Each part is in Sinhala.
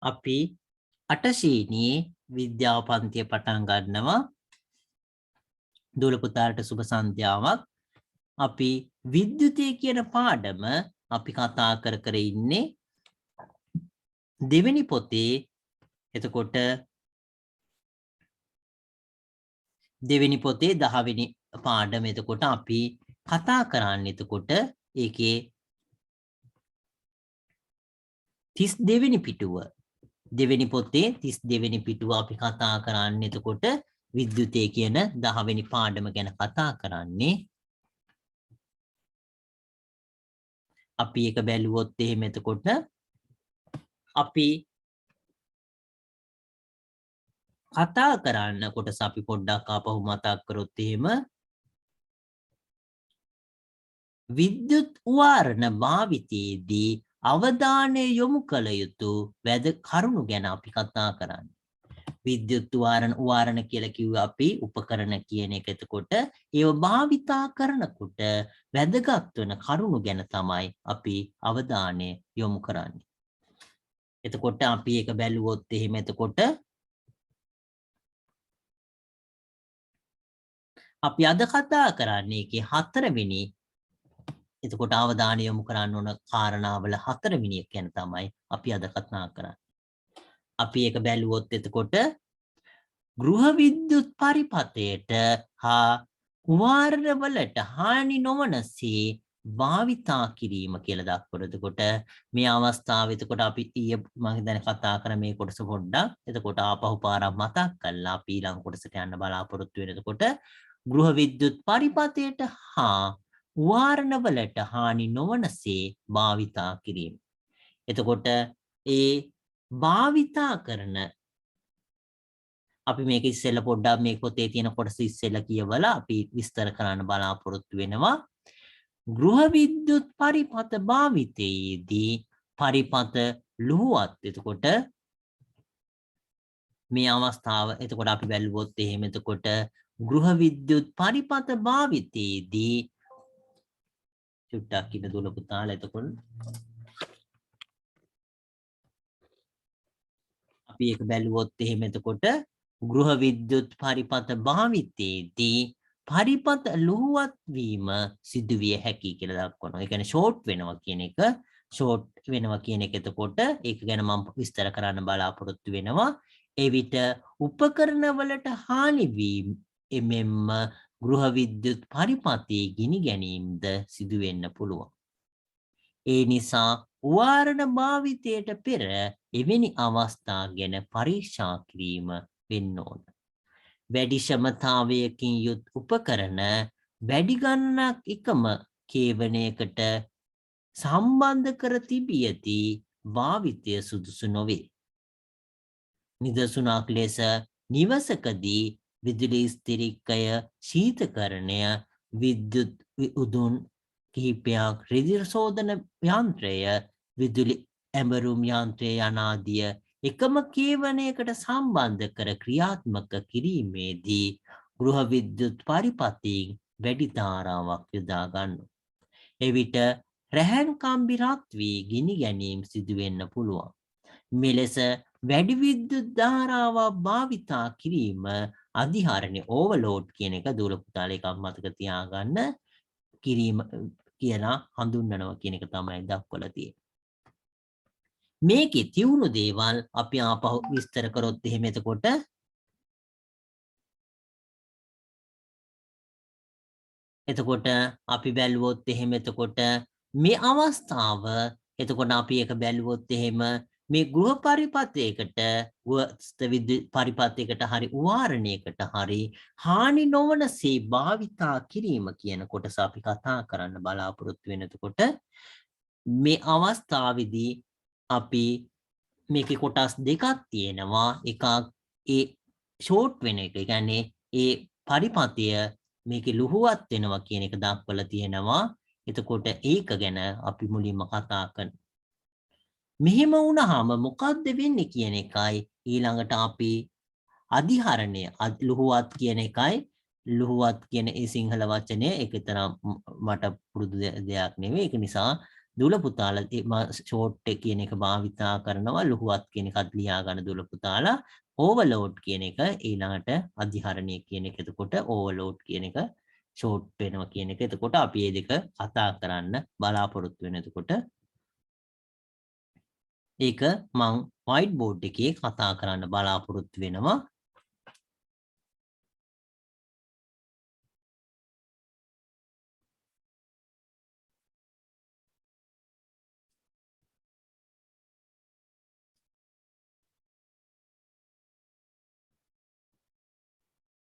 අපි 8 ශ්‍රේණියේ විද්‍යාව පන්තිය පටන් ගන්නවා. දූල පුතාලට සුබ සන්ධ්‍යාවක්. අපි විද්‍යුතය කියන පාඩම අපි කතා කර ඉන්නේ දෙවෙනි පොතේ. එතකොට දෙවෙනි පොතේ 10 වෙනි පාඩම. එතකොට අපි කතා කරන්නේ එතකොට ඒකේ 32 වෙනි පිටුව. දෙවෙනි පොතේ 32 වෙනි පිටුව අපි කතා කරන්නේ එතකොට විද්‍යුතය කියන 10 වෙනි පාඩම ගැන කතා කරන්නේ. අපි එක බැලුවොත් එහෙම එතකොට අපි කතා කරන්න කොටස අපි පොඩ්ඩක් ආපහු මතක් කරොත් එහෙම විද්‍යුත් වාරණ භාවිතයේදී අවධානය යොමු කළ යුතු වැද කරුණු ගැන අපි කතා කරන්නේ. විද්‍යුත් වාරණ කියලා කිව්වේ අපි උපකරණ කියන එක. එතකොට ඒව භාවිතා කරනකොට වැදගත් වෙන කරුණු ගැන තමයි අපි අවධානය යොමු කරන්නේ. එතකොට අපි ඒක බැලුවොත් එහෙම එතකොට අපි අද කතා කරන්නේ ඒකේ 4 වෙනි. එතකොට අවධානය යොමු කරන්න ඕන කාරණාවල 4 වෙනි එක ගැන තමයි අපි අද කතා කරන්නේ. අපි ඒක බැලුවොත් එතකොට ගෘහ විද්‍යුත් පරිපථයට හා වාරණවලට හානි නොවනසේ භාවිතා කිරීම කියලා දක්වන. එතකොට මේ අවස්ථාවේ එතකොට අපි ඊයේ මම හිතන්නේ කතා කර මේ කොටස පොඩ්ඩක් එතකොට ආපහු පාරක් මතක් කරලා අපි ඊළඟ කොටසට යන්න බලාපොරොත්තු වෙන. එතකොට ගෘහ විද්‍යුත් පරිපථයට හා වාරණවලට හානි නොවනසේ භාවිතා කිරීම. එතකොට ඒ භාවිතා කරන අපි මේක ඉස්සෙල්ලා පොඩ්ඩක් මේ පොතේ තියෙන කොටස ඉස්සෙල්ලා කියවලා අපි විස්තර කරන්න බලාපොරොත්තු වෙනවා. ගෘහ විද්‍යුත් පරිපථ භාවිතයේදී පරිපථ ලුහුවත්. එතකොට මේ අවස්ථාව එතකොට අපි බැලුවොත් එහෙම එතකොට ගෘහ විද්‍යුත් පරිපථ භාවිතයේදී චුට්ටක් ඉන්න දුල පුතාලා. එතකොට අපි ඒක බැලුවොත් එහෙම එතකොට ගෘහ විද්‍යුත් පරිපථ භාවිතයේදී පරිපථ ලුහුවත් වීම සිදුවිය හැකි කියලා දක්වනවා. ඒ කියන්නේ ෂෝට් වෙනවා කියන එක. ෂෝට් වෙනවා කියන එක එතකොට ඒක ගැන මම විස්තර කරන්න බලාපොරොත්තු වෙනවා. එවිට උපකරණ වලට හානි වීම එමෙන්න ගෘහ විද්‍යුත් පරිපථයේ ගිනි ගැනීමද සිදු වෙන්න පුළුවන්. ඒ නිසා වාරණ භාවිතයට පෙර එවැනි අවස්ථා ගැන පරීක්ෂා කිරීම වෙන්න ඕන. වැඩි ශ්‍රමතාවයකින් යුත් උපකරණ වැඩි ගණනක් එකම කේවණයකට සම්බන්ධ කර තිබියදී භාවිතය සුදුසු නොවේ. නිදසුනක් ලෙස නිවසකදී විදුලි ස්ථිරිකය, ශීතකරණය, විද්‍යුත් උදුන් කිහිපයක්, රිදිර සෝදන යන්ත්‍රය, විදුලි ඇඹරුම් යන්ත්‍රය යනාදිය එකම කේවණයකට සම්බන්ධ කර ක්‍රියාත්මක කිරීමේදී ගෘහ විද්‍යුත් පරිපථයෙන් වැඩි ධාරාවක් යොදා ගන්නවා. එවිට රැහැන් කම්බි රත් වී ගිනි ගැනීම සිදු වෙන්න පුළුවන්. මෙලෙස වැඩි විද්‍යුත් ධාරාවක් භාවිතා කිරීම අධිහරණය ඕවර්ලෝඩ් කියන එක දුර පුතාලේ එකක් මතක තියාගන්න කිරීම කියලා හඳුන්වනවා කියන එක තමයි දක්වලා තියෙන්නේ. මේකේ තියුණු දේවල් අපි ආපහු විස්තර කරොත් එහෙම එතකොට අපි බැලුවොත් එහෙම එතකොට මේ අවස්ථාව එතකොට අපි එක බැලුවොත් එහෙම මේ ගෘහ පරිපථයකට විද්‍යුත් පරිපථයකට හරි වාරණයකට හරි හානි නොවනසේ භාවිතා කිරීම කියන කොටස අපි කතා කරන්න බලාපොරොත්තු වෙන. එතකොට මේ අවස්ථාවේදී අපි මේකේ කොටස් දෙකක් තියෙනවා. එකක් ඒ ෂෝට් වෙන එක. ඒ කියන්නේ ඒ පරිපථය මේකේ ලුහුවත් වෙනවා කියන එක දක්වලා තියෙනවා. එතකොට ඒක ගැන අපි මුලින්ම කතා කරමු. මෙහෙම වුණාම මොකද්ද වෙන්නේ කියන එකයි ඊළඟට අපි අධිහරණය ලුහුවත් කියන එකයි. ලුහුවත් කියන ඒ සිංහල වචනය ඒක තරම් මට පුරුදු දෙයක් නෙවෙයි. ඒක නිසා දුල පුතාලා ෂෝට් කියන එක භාවිතා කරනවා ලුහුවත් කියන එකත් ලියා ගන්න දුල පුතාලා ඕවර්ලෝඩ් කියන එක ඊළඟට අධිහරණය කියන එක එතකොට ඕවර්ලෝඩ් කියන එක ෂෝට් වෙනවා කියන එක එතකොට අපි මේ දෙක කතා කරන්න බලාපොරොත්තු වෙන එතකොට ඒක මං වයිට් බෝඩ් එකේ කතා කරන්න බලාපොරොත්තු වෙනවා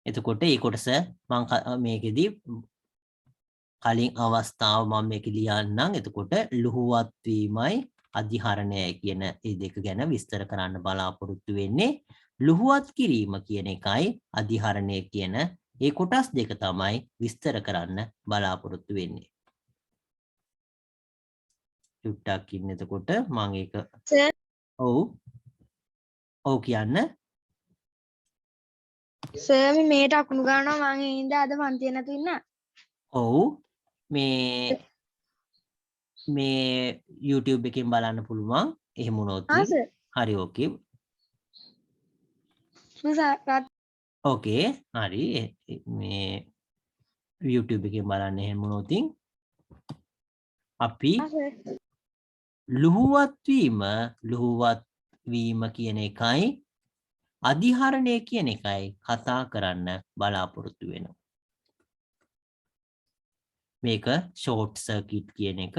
එතකොට ඒ කොටස මං මේකෙදී කලින් අවස්ථාව මම මේක ලියන්නම් එතකොට ලුහුවත් වීමයි අධිහරණය කියන මේ දෙක ගැන විස්තර කරන්න බලාපොරොත්තු වෙන්නේ ලුහුවත් කිරීම කියන එකයි අධිහරණය කියන ඒ කොටස් දෙක තමයි විස්තර කරන්න බලාපොරොත්තු වෙන්නේ චුට්ටක් ඉන්න එතකොට මම ඒක සර් ඔව් කියන්න සර් මේට අකුණු ගන්නවා මම ඉඳ අද පන්තිය නැතු ඉන්න ඔව් මේ YouTube එකෙන් බලන්න පුළුවන් එහෙම වුණොත් හරි ඕකේ ඕකේ හරි මේ YouTube එකෙන් බලන්න එහෙම වුණොත් අපි ලුහුවත් වීම කියන එකයි අධිහරණය කියන එකයි කතා කරන්න බලාපොරොත්තු වෙනවා මේක ෂෝට් සර්කිට් කියන එක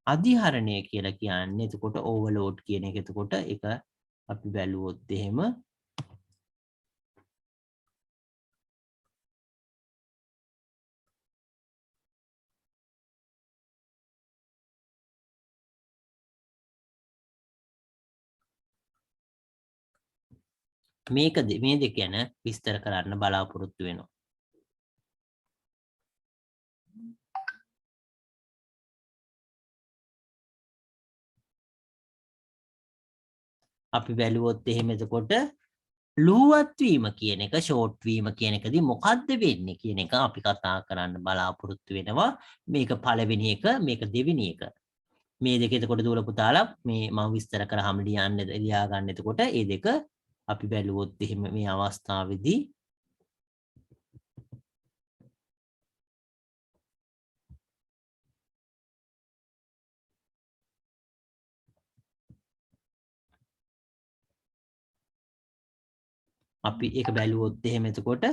අධිහරණය කියලා කියන්නේ එතකොට ඕවර්ලෝඩ් කියන එක එතකොට ඒක අපි බැලුවොත් එහෙම මේක මේ දෙක ගැන විස්තර කරන්න බලාපොරොත්තු වෙනවා අපි බැලුවොත් එහෙම එතකොට ලුහුවත් වීම කියන එක ෂෝට් වීම කියන එකදී මොකද්ද වෙන්නේ කියන එක අපි කතා කරන්න බලාපොරොත්තු වෙනවා මේක පළවෙනි එක මේක දෙවෙනි එක මේ දෙක එතකොට දුර පුතාලා මේ මම විස්තර කරාම ලියා ගන්න එතකොට මේ දෙක අපි බැලුවොත් එහෙම මේ අවස්ථාවේදී අපි ඒක බැලුවොත් එහෙම එතකොට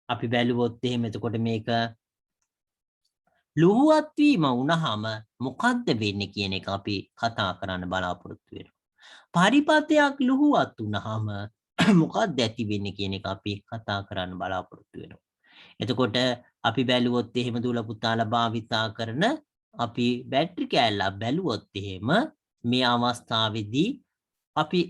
අපි බැලුවොත් එහෙම එතකොට මේක ලුහුවත් වීම වුණාම මොකද්ද වෙන්නේ කියන එක අපි කතා කරන්න බලාපොරොත්තු වෙනවා. පරිපතයක් ලුහුවත් වුණාම මොකක්ද ඇති වෙන්නේ කියන එක අපි කතා කරන්න බලාපොරොත්තු වෙනවා. එතකොට අපි බැලුවොත් එහෙම දුල පුතාලා භාවිතා කරන අපි බැටරි කෑල්ලක් බැලුවොත් එහෙම මේ අවස්ථාවේදී අපි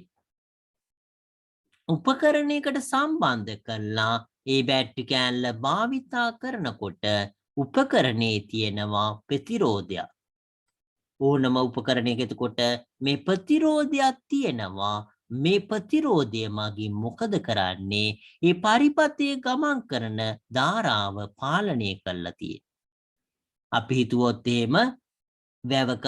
උපකරණයකට සම්බන්ධ කරලා ඒ බැටරි කෑල්ල භාවිතා කරනකොට උපකරණයේ තියෙනවා ප්‍රතිරෝධයක්. ඕනම උපකරණයක එතකොට මේ ප්‍රතිරෝධයක් තියෙනවා. මේ ප්‍රතිරෝධය මගින් මොකද කරන්නේ? මේ පරිපතයේ ගමන් කරන ධාරාව පාලනය කරලා තියෙන්නේ. අපි හිතුවොත් එහෙම වැවක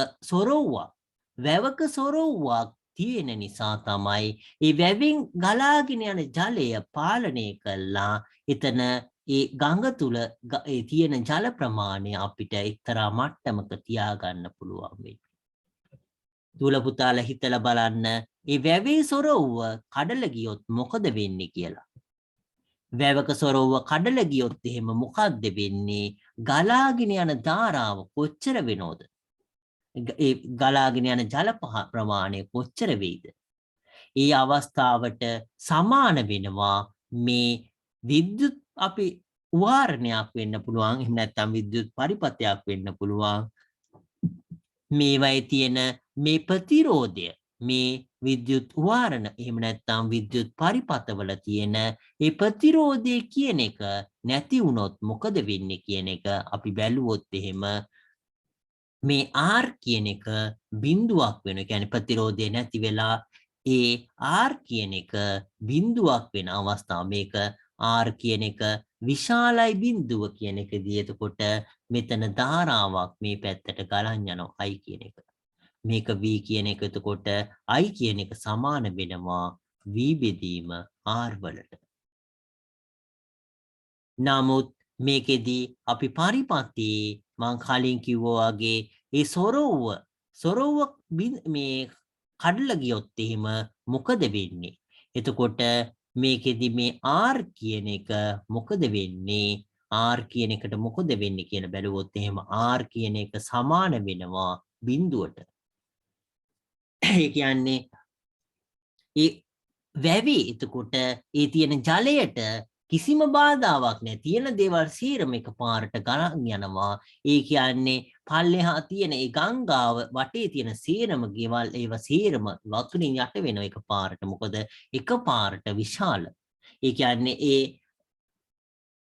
සොරවුවක් තියෙන නිසා තමයි මේ වැවෙන් ගලාගෙන යන ජලය පාලනය කළා එතන ඒ ගඟ තුල තියෙන ජල ප්‍රමාණය අපිට එක්තරා මට්ටමක තියාගන්න පුළුවන් වෙන්නේ. දුල පුතාලා හිතලා බලන්න මේ වැවේ සොරවුව කඩල ගියොත් මොකද වෙන්නේ කියලා. වැවක සොරවුව කඩල ගියොත් එහෙම මොකද්ද වෙන්නේ? ගලාගෙන යන ධාරාව කොච්චර වෙනවද? ඒ ගලාගෙන යන ජල ප්‍රමාණය කොච්චර වෙයිද? ඒ අවස්ථාවට සමාන වෙනවා මේ විද්‍යුත් අපි වාරණයක් වෙන්න පුළුවන් එහෙම නැත්නම් විද්‍යුත් පරිපතයක් වෙන්න පුළුවන් මේවයි තියෙන මේ ප්‍රතිරෝධය මේ විද්‍යුත් වාරණ එහෙම නැත්නම් විද්‍යුත් පරිපතවල තියෙන ඒ ප්‍රතිරෝධය කියන එක නැති වුණොත් මොකද වෙන්නේ කියන එක අපි බැලුවොත් එහෙම මේ R කියන එක බිඳුවක් වෙනවා. කියන්නේ ප්‍රතිරෝධය නැති වෙලා ඒ R කියන එක බිඳුවක් වෙන අවස්ථාව. මේක R කියන එක විශාලයි බිඳුව කියන එකදී එතකොට මෙතන ධාරාවක් මේ පැත්තට ගලන් යනවා I කියන එක. මේක V කියන එක එතකොට I කියන එක සමාන වෙනවා V බෙදීම R වලට. නමුත් මේකෙදී අපි පරිපත්තියේ මං කලින් කිව්වා වගේ ඒ සොරව්ව මේ කඩලා ගියොත් එහෙම මොකද වෙන්නේ? එතකොට මේකෙදි මේ R කියන එක මොකද වෙන්නේ? R කියන එකට මොකද වෙන්නේ කියලා බැලුවොත් එහෙම R කියන එක සමාන වෙනවා බිඳුවට. ඒ කියන්නේ ඒ වැවේ එතකොට ඒ තියෙන ජලයට කිසිම බාධාවක් නැහැ. තියෙන දේවල් සීරම එකපාරට ගලන් යනවා. ඒ කියන්නේ පල්ලෙහා තියෙන ඒ ගංගාව වටේ තියෙන සීරම ගෙවල් ඒව සීරම වතුරින් යට වෙනවා එකපාරට. මොකද එකපාරට විශාල. ඒ කියන්නේ ඒ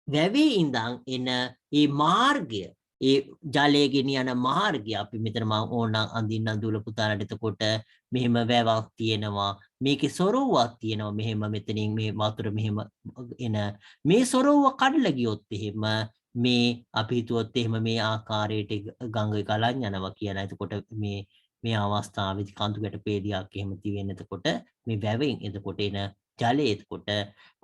වැවේ ඉඳන් එන ඒ මාර්ගය ඒ ජලය ගෙනියන මාර්ගය අපි මෙතන මම ඕනනම් අඳින්න දුල පුතාලට එතකොට මෙහෙම වැවක් තියෙනවා මේකේ සොරව්වක් තියෙනවා මෙහෙම මෙතනින් මේ වතුර මෙහෙම එන මේ සොරව්ව කඩලා ගියොත් එහෙම මේ අපි හිතුවොත් එහෙම මේ ආකාරයට ගඟේ ගලන් යනවා කියලා. එතකොට මේ අවස්ථාවේදී කඳු ගැට පේලියක් එහෙම තියෙන එතකොට මේ වැවෙන් එතකොට එන ජලය එතකොට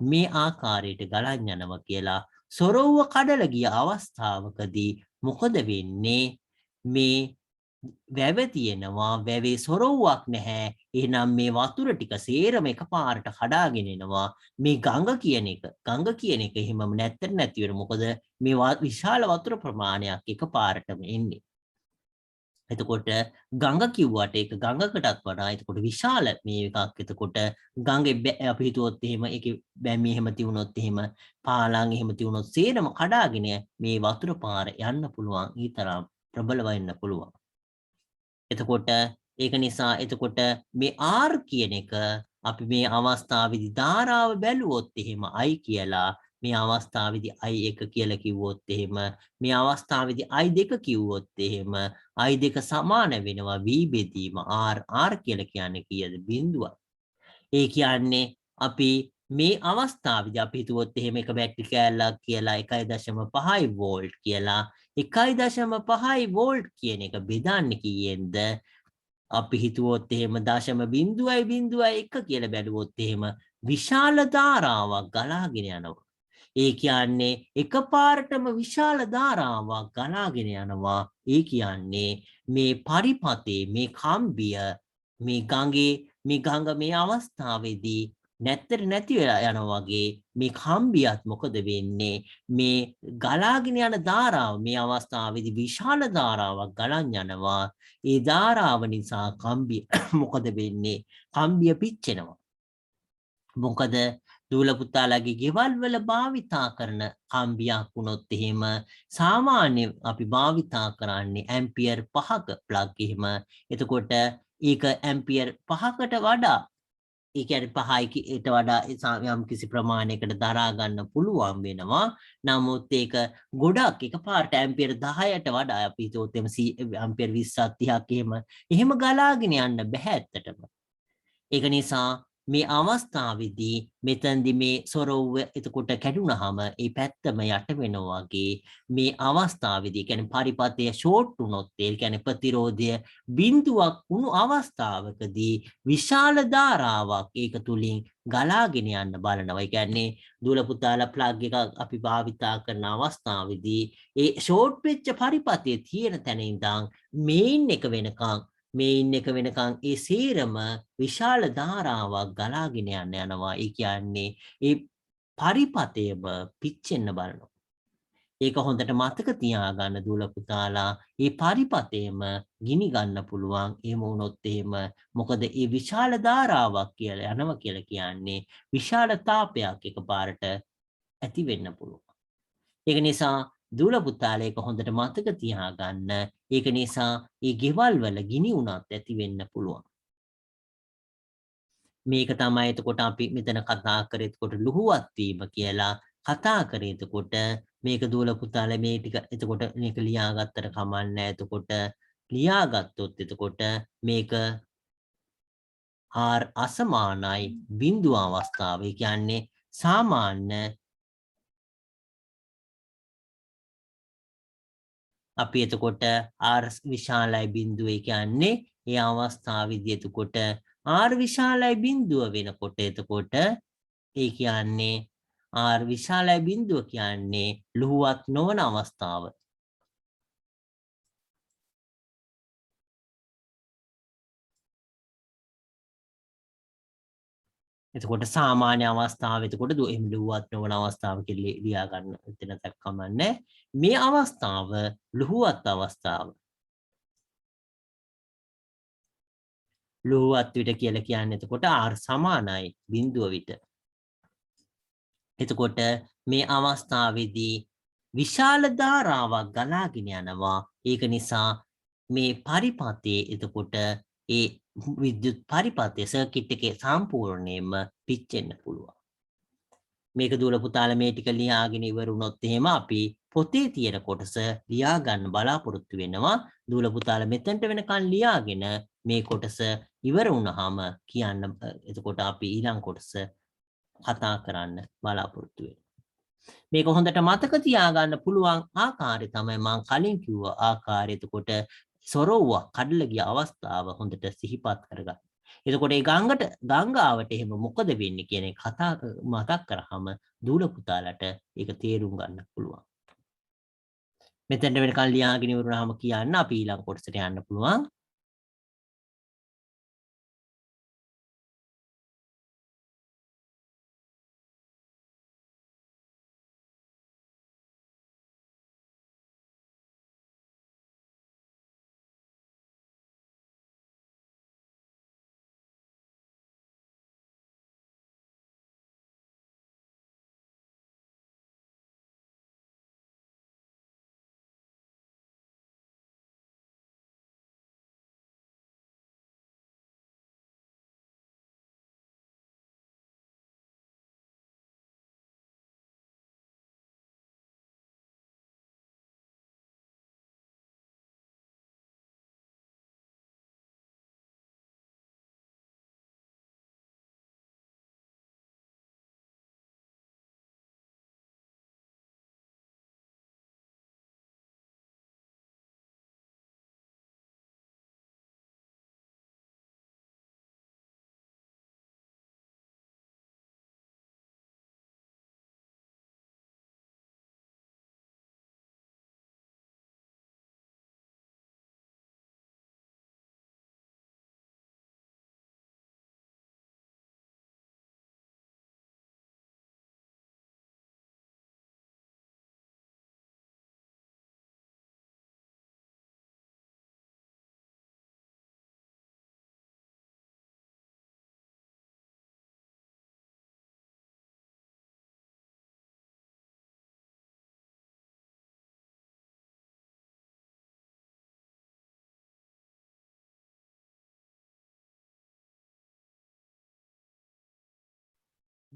මේ ආකාරයට ගලන් යනවා කියලා සොරව්ව කඩලා ගිය අවස්ථාවකදී මොකද වෙන්නේ? මේ වැව තියෙනවා වැවේ සොරව්වක් නැහැ. එහෙනම් මේ වතුර ටික සේරම එකපාරට කඩාගෙන එනවා. මේ ගඟ කියන එක එහෙමම නැත්තර නැති වෙන. මොකද මේ විශාල වතුර ප්‍රමාණයක් එකපාරටම එන්නේ. එතකොට ගඟ කිව්වට ඒක ගඟකටත් වඩා එතකොට විශාල මේ එකක්. එතකොට ගඟේ අපි හිතුවොත් එහෙම ඒකේ බැමි එහෙම තියුණොත් එහෙම පාලං එහෙම තියුණොත් සේරම කඩාගෙන මේ වතුර පාර යන්න පුළුවන්. ඊතරම් ප්‍රබල වෙන්න පුළුවන්. එතකොට ඒක නිසා එතකොට මේ R කියන එක අපි මේ අවස්ථාවේදී ධාරාව බැලුවොත් එහෙම I කියලා මේ අවස්ථාවේදී I1 කියලා කිව්වොත් එහෙම මේ අවස්ථාවේදී I2 කිව්වොත් එහෙම I2 සමාන වෙනවා V බෙදීම R කියලා කියන්නේ කීයද? බිඳුවක්. ඒ කියන්නේ අපි මේ අවස්ථාවේදී අපි හිතුවොත් එහෙම එක බැටරි කෑල්ලක් කියලා 1.5 වෝල්ට් කියලා 1.5 වෝල්ට් කියන එක බෙදන්නේ කීයෙන්ද? අපි හිතුවොත් එහෙම 0.001 කියලා බැලුවොත් එහෙම විශාල ධාරාවක් ගලාගෙන යනවා. ඒ කියන්නේ එකපාරටම විශාල ධාරාවක් ගලාගෙන යනවා. ඒ කියන්නේ මේ පරිපතේ මේ කම්බිය මේ ගඟ මේ අවස්ථාවේදී නැත්තර නැති වෙලා යනවා වගේ මේ කම්බියත් මොකද වෙන්නේ? මේ ගලාගෙන යන ධාරාව මේ අවස්ථාවේදී විශාල ධාරාවක් ගලන් යනවා. ඒ ධාරාව නිසා කම්බිය මොකද වෙන්නේ? කම්බිය පිච්චෙනවා. මොකද දූල පුතාලගේ ගෙවල් වල භාවිතා කරන කම්බියක් වුණොත් එහෙම සාමාන්‍ය අපි භාවිතා කරන්නේ ඇම්පියර් 5ක ප්ලග් එහෙම. එතකොට ඒක ඇම්පියර් 5කට වඩා ඒ කියන්නේ 5ට වඩා යම් කිසි ප්‍රමාණයකට දරා ගන්න පුළුවන් වෙනවා. නමුත් ඒක ගොඩක් එකපාරට ඇම්පියර් 10ට වඩා අපි හිතුවොත් ඇම්පියර් 20ක් 30ක් එහෙම ගලාගෙන යන්න බෑ ඇත්තටම. ඒක නිසා මේ අවස්ථාවේදී මෙතනදී මේ සොරව්ව එතකොට කැඩුනහම ඒ පැත්තම යට වෙනවා වගේ මේ අවස්ථාවේදී කියන්නේ පරිපතය ෂෝට් වුණොත් ඒ කියන්නේ ප්‍රතිරෝධය බිඳුවක් වුණු අවස්ථාවකදී විශාල ධාරාවක් ඒක තුලින් ගලාගෙන යන්න බලනවා. ඒ කියන්නේ දුල පුතාලා ප්ලග් එක අපි භාවිතා කරන අවස්ථාවේදී ඒ ෂෝට් වෙච්ච පරිපතයේ තියෙන තැන ඉඳන් මේන් එක වෙනකන් ඒ සේරම විශාල ධාරාවක් ගලාගෙන යනවා. ඒ කියන්නේ ඒ පරිපතයම පිච්චෙන්න බලනවා. ඒක හොඳට මතක තියාගන්න දුල පුතාලා. ඒ පරිපතයම ගිනි ගන්න පුළුවන්. එහෙම වුණොත් එහෙම මොකද ඒ විශාල ධාරාවක් කියලා යනවා කියලා කියන්නේ විශාල තාපයක් එකපාරට ඇති වෙන්න පුළුවන්. ඒක නිසා දුල පුතාලා ඒක හොඳට මතක තියාගන්න. ඒක නිසා ඒ ගෙවල් වල ගිනි උනත් ඇති වෙන්න පුළුවන්. මේක තමයි එතකොට අපි මෙතන කතා කරේ එතකොට ලුහුවත් වීම කියලා කතා කරේ. එතකොට මේක දුල පුතාලා මේ ටික එතකොට මේක ලියාගත්තට කමක් නැහැ. එතකොට ලියාගත්තොත් එතකොට මේක R අසමානයි බිඳුව අවස්ථාව. ඒ කියන්නේ සාමාන්‍ය අපි එතකොට R විශාලයි බිඳුව කියන්නේ ඒ අවස්ථාවේදී එතකොට R විශාලයි බිඳුව වෙනකොට එතකොට ඒ කියන්නේ R විශාලයි බිඳුව කියන්නේ ලුහුවත් නොවන අවස්ථාව. එතකොට සාමාන්‍ය අවස්ථාව එතකොට එහෙම ලුහුවත් නොවන අවස්ථාව කියලා ලියා ගන්න එතන දක්වන්නේ. මේ අවස්ථාව ලුහුවත් අවස්ථාව. ලුහුවත් විට කියලා කියන්නේ එතකොට R සමානයි බිඳුව විට. එතකොට මේ අවස්ථාවේදී විශාල ධාරාවක් ගලාගෙන යනවා. ඒක නිසා මේ පරිපථයේ එතකොට ඒ විද්‍යුත් පරිපථය සර්කිට් එකේ සම්පූර්ණයෙන්ම පිච්චෙන්න පුළුවන්. මේක දුවල පුතාලා මේ ටික ලියාගෙන ඉවරුනොත් එහෙම අපි පොතේ තියෙන කොටස ලියා ගන්න බලාපොරොත්තු වෙනවා. දුවල පුතාලා මෙතනට වෙනකන් ලියාගෙන මේ කොටස ඉවර වුණාම කියන්න එතකොට අපි ඊළඟ කොටස කතා කරන්න බලාපොරොත්තු වෙනවා. මේක හොඳට මතක තියාගන්න පුළුවන් ආකාරය තමයි මම කලින් කිව්ව ආකාරය. එතකොට සොරවුවක් කඩලා ගිය අවස්ථාව හොඳට සිහිපත් කරගන්න. එතකොට ඒ ගංගාවට එහෙම මොකද වෙන්නේ කියන එක කතා මතක් කරාම දූල පුතාලට ඒක තේරුම් ගන්න පුළුවන්. මෙතෙන්ට වෙනකන් ලියාගෙන ඉවරුනහම කියන්න අපි ඊළඟ කොටසට යන්න පුළුවන්.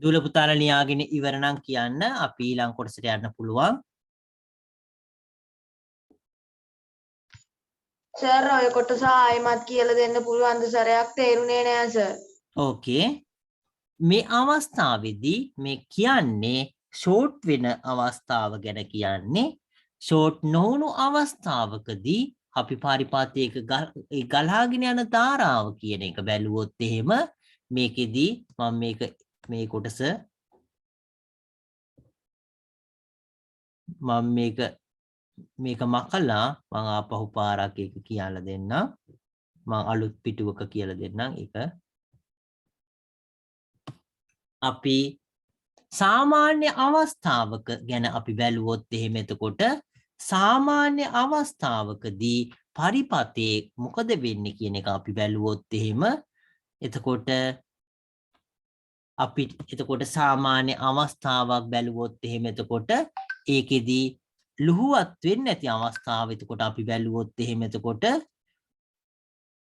දූල පුතාලා ලියාගෙන ඉවර නම් කියන්න අපි ඊළඟ කොටසට යන්න පුළුවන්. සර් ඔය කොටස ආයෙමත් කියලා දෙන්න පුළුවන්ද සරයක් තේරුනේ නෑ සර්. ඕකේ. මේ අවස්ථාවේදී මේ කියන්නේ ෂෝට් වෙන අවස්ථාව ගැන කියන්නේ. ෂෝට් නොවුණු අවස්ථාවකදී අපි පරිපාතයක ගලාගෙන යන ධාරාව කියන එක බැලුවොත් එහෙම මේකෙදී මම මේ කොටස මම මේක මකලා මම ආපහු පාරක් එක කියලා දෙන්නම්. මම අලුත් පිටුවක කියලා දෙන්නම්. ඒක අපි සාමාන්‍ය අවස්ථාවක ගැන අපි බැලුවොත් එහෙම එතකොට සාමාන්‍ය අවස්ථාවකදී පරිපතේ මොකද වෙන්නේ කියන එක අපි බැලුවොත් එහෙම එතකොට අපි එතකොට සාමාන්‍ය අවස්ථාවක් බැලුවොත් එහෙම එතකොට ඒකෙදී ලුහුවත් වෙන්නේ නැති අවස්ථාව එතකොට අපි බැලුවොත් එහෙම එතකොට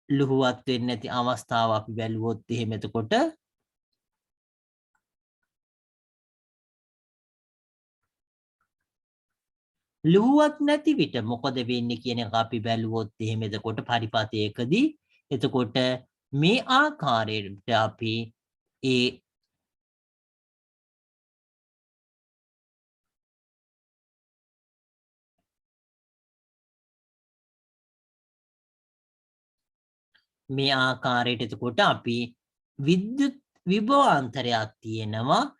ලුහුවත් වෙන්නේ නැති අවස්ථාව අපි බැලුවොත් එහෙම එතකොට ලුහුවත් නැති විට මොකද වෙන්නේ කියන එක අපි බැලුවොත් එහෙම එතකොට පරිපතයකදී එතකොට මේ ආකාරයට අපි ඒ මේ ආකාරයට එතකොට අපි විද්‍යුත් විභවාන්තරයක් තියෙනවා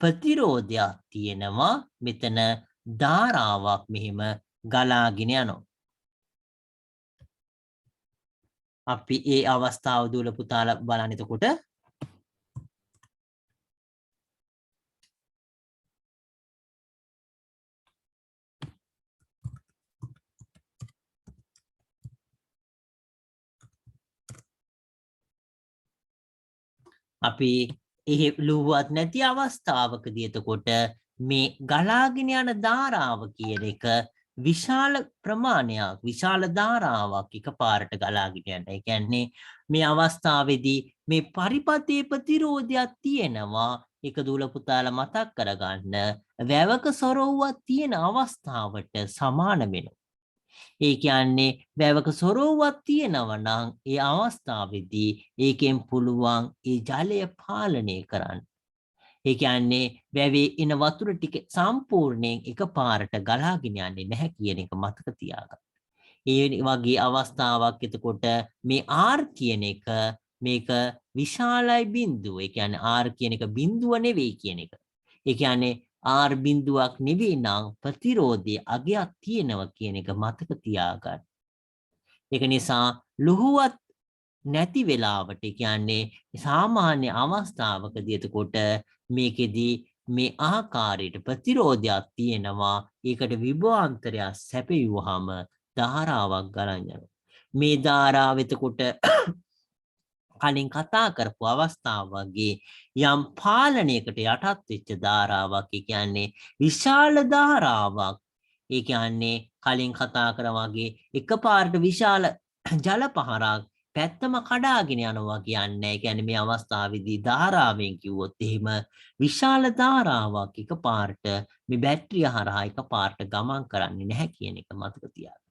ප්‍රතිරෝධයක් තියෙනවා මෙතන ධාරාවක් මෙහෙම ගලාගෙන යනවා අපි ඒ අවස්ථාව දුවල පුතාලා බලන්න එතකොට අපි එහෙ ලුහුවත් නැති අවස්ථාවකදී එතකොට මේ ගලාගෙන යන ධාරාව කියන එක විශාල ප්‍රමාණයක් විශාල ධාරාවක් එකපාරට ගලාගෙන යන. ඒ කියන්නේ මේ අවස්ථාවේදී මේ පරිපතේ ප්‍රතිරෝධයක් තියෙනවා. ඒක දූල පුතාලා මතක් කරගන්න වැවක සොරවුවක් තියෙන අවස්ථාවට සමාන වෙනවා. ඒ කියන්නේ වැවක සොරවුවක් තියෙනවා නම් ඒ අවස්ථාවේදී ඒකෙන් පුළුවන් ඒ ජලය පාලනය කරන්න. ඒ කියන්නේ වැවේ එන වතුර ටික සම්පූර්ණයෙන් එකපාරට ගලාගෙන යන්නේ නැහැ කියන එක මතක තියාගන්න. ඒ වගේ අවස්ථාවක් එතකොට මේ R කියන එක මේක විශාලයි බිඳුව. ඒ කියන්නේ R කියන එක බිඳුව නෙවෙයි කියන එක. ඒ කියන්නේ R බිඳුවක් නෙවෙයි නම් ප්‍රතිරෝධයේ අගයක් තියෙනවා කියන එක මතක තියාගන්න. ඒක නිසා ලුහුවත් නැති වෙලාවට කියන්නේ සාමාන්‍ය අවස්ථාවකදී එතකොට මේකෙදී මේ ආකාරයට ප්‍රතිරෝධයක් තියෙනවා ඒකට විභවාන්තරයක් සැපයුවාම ධාරාවක් ගලන් යනවා මේ ධාරාව එතකොට කලින් කතා කරපු අවස්ථාව වගේ යම් පාලනයකට යටත් වෙච්ච ධාරාවක් කියන්නේ විශාල ධාරාවක් ඒ කියන්නේ කලින් කතා කරා වගේ එකපාරට විශාල ජල පහරක් පැත්තම කඩාගෙන යනවා කියන්නේ ඒ කියන්නේ මේ අවස්ථාවේදී ධාරාවෙන් කිව්වොත් එහෙම විශාල ධාරාවක් එකපාරට මේ බැටරිය හරහා එකපාරට ගමන් කරන්නේ නැහැ කියන එක මතක තියාගන්න.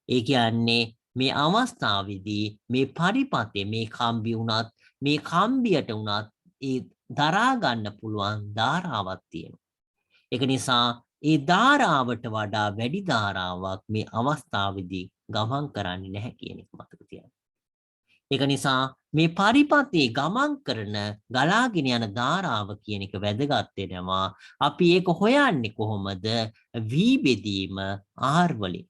ඒ කියන්නේ මේ අවස්ථාවේදී මේ පරිපතේ මේ කම්බි වුණත් මේ කම්බියට වුණත් ඒ දරා ගන්න පුළුවන් ධාරාවක් තියෙනවා. ඒක නිසා ඒ ධාරාවට වඩා වැඩි ධාරාවක් මේ අවස්ථාවේදී ගමන් කරන්නේ නැහැ කියන එක මතක තියාගන්න. ඒක නිසා මේ පරිපතේ ගමන් කරන ගලාගෙන යන ධාරාව කියන එක වැදගත් වෙනවා. අපි ඒක හොයන්නේ කොහොමද? V බෙදීම R වලින්.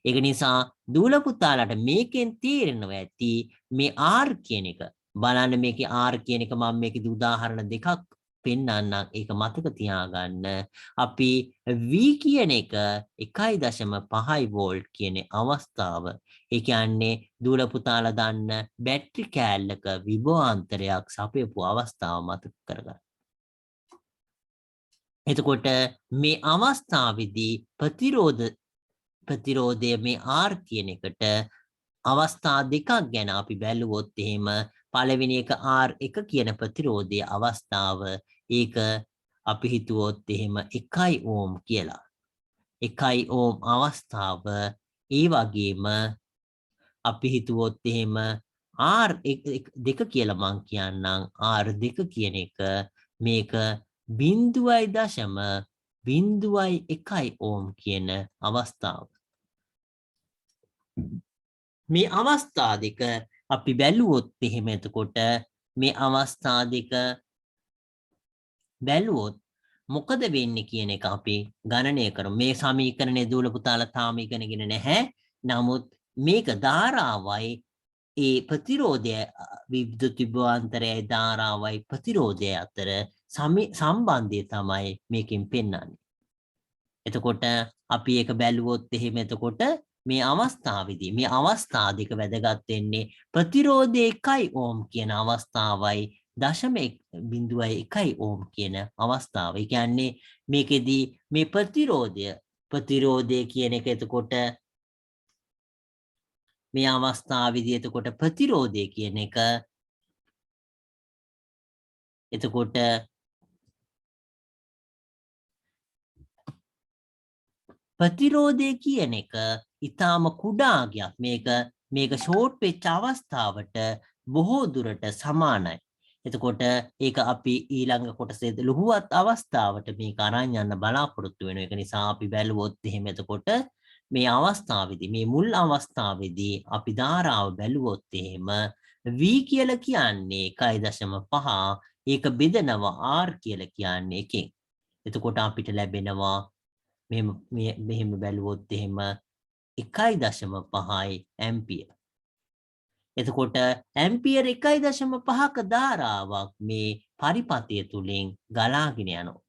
ඒක නිසා දූල පුතාලට මේකෙන් තේරෙනවා ඇති මේ R කියන එක බලන්න මේකේ R කියන එක මම මේකේ උදාහරණ දෙකක් පෙන්නන්නම් ඒක මතක තියාගන්න අපි V කියන එක 1.5 වෝල්ට් කියන අවස්ථාව ඒ කියන්නේ දූල පුතාලා දන්න බැටරි කෑල්ලක විභවාන්තරයක් සපයපු අවස්ථාව මතක කරගන්න. එතකොට මේ අවස්ථාවේදී ප්‍රතිරෝධය මේ R කියන එකට අවස්ථා දෙකක් ගැන අපි බැලුවොත් එහෙම පළවෙනි එක R1 කියන ප්‍රතිරෝධයේ අවස්ථාව ඒක අපි හිතුවොත් එහෙම 1 ඕම් කියලා. 1 ඕම් අවස්ථාව ඒ වගේම අපි හිතුවොත් එහෙම R2 කියලා මං කියන්නම් R2 කියන එක මේක 0.01 ඕම් කියන අවස්ථාව. මේ අවස්ථා දෙක අපි බැලුවොත් එහෙම එතකොට මේ අවස්ථා දෙක බැලුවොත් මොකද වෙන්නේ කියන එක අපි ගණනය කරමු. මේ සමීකරණය දූල පුතාලා තාම ඉගෙනගෙන නැහැ. නමුත් මේක ධාරාවයි ඒ ප්‍රතිරෝධය විද්‍යුත් විභවාන්තරයයි ධාරාවයි ප්‍රතිරෝධය අතර සම්බන්ධය තමයි මේකෙන් පෙන්වන්නේ. එතකොට අපි ඒක බැලුවොත් එහෙම එතකොට මේ අවස්ථාවේදී මේ අවස්ථා දෙක වැදගත් වෙන්නේ ප්‍රතිරෝධය 1 ඕම් කියන අවස්ථාවයි 0.1 ඕම් කියන අවස්ථාව. ඒ කියන්නේ මේකෙදී මේ ප්‍රතිරෝධය කියන එක එතකොට මේ අවස්ථාවේදී එතකොට ප්‍රතිරෝධය කියන එක එතකොට ප්‍රතිරෝධය කියන එක ඊටාම කුඩා ගයක්. මේක ෂෝට් වෙච්ච අවස්ථාවට බොහෝ දුරට සමානයි. එතකොට ඒක අපි ඊළඟ කොටසේ ලුහුවත් අවස්ථාවට මේක අරන් යන්න බලාපොරොත්තු වෙනවා. ඒක නිසා අපි බැලුවොත් එහෙම එතකොට මේ අවස්ථාවේදී මේ මුල් අවස්ථාවේදී අපි ධාරාව බැලුවොත් එහෙම v කියලා කියන්නේ 1.5 ඒක බෙදනවා r කියලා කියන්නේ එකෙන්. එතකොට අපිට ලැබෙනවා මෙහෙම බැලුවොත් එහෙම 1.5යි ඇම්පියර්. එතකොට ඇම්පියර් 1.5ක ධාරාවක් මේ පරිපථය තුලින් ගලාගෙන යනවා.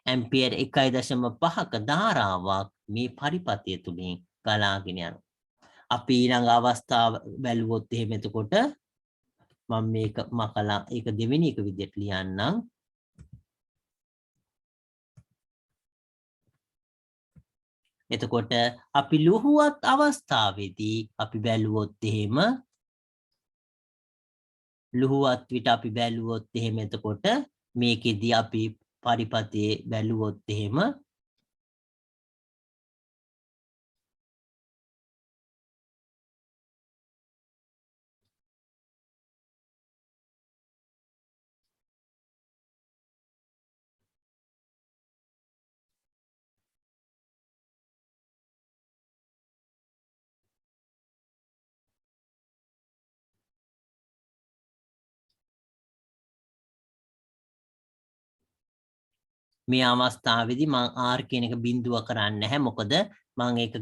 ඇම්පියර් 1.5ක ධාරාවක් මේ පරිපථය තුලින් ගලාගෙන යනවා. අපි ඊළඟ අවස්ථාව බැලුවොත් එහෙම එතකොට මම මේක මකලා ඒක දෙවෙනි එක විදිහට ලියන්නම්. එතකොට අපි ලුහුවත් අවස්ථාවේදී අපි බැලුවොත් එහෙම ලුහුවත් විට අපි බැලුවොත් එහෙම එතකොට මේකෙදී අපි පරිපථයේ බැලුවොත් එහෙම මේ අවස්ථාවේදී මම r කියන එක බිඳුව කරන්නේ නැහැ. මොකද මම ඒක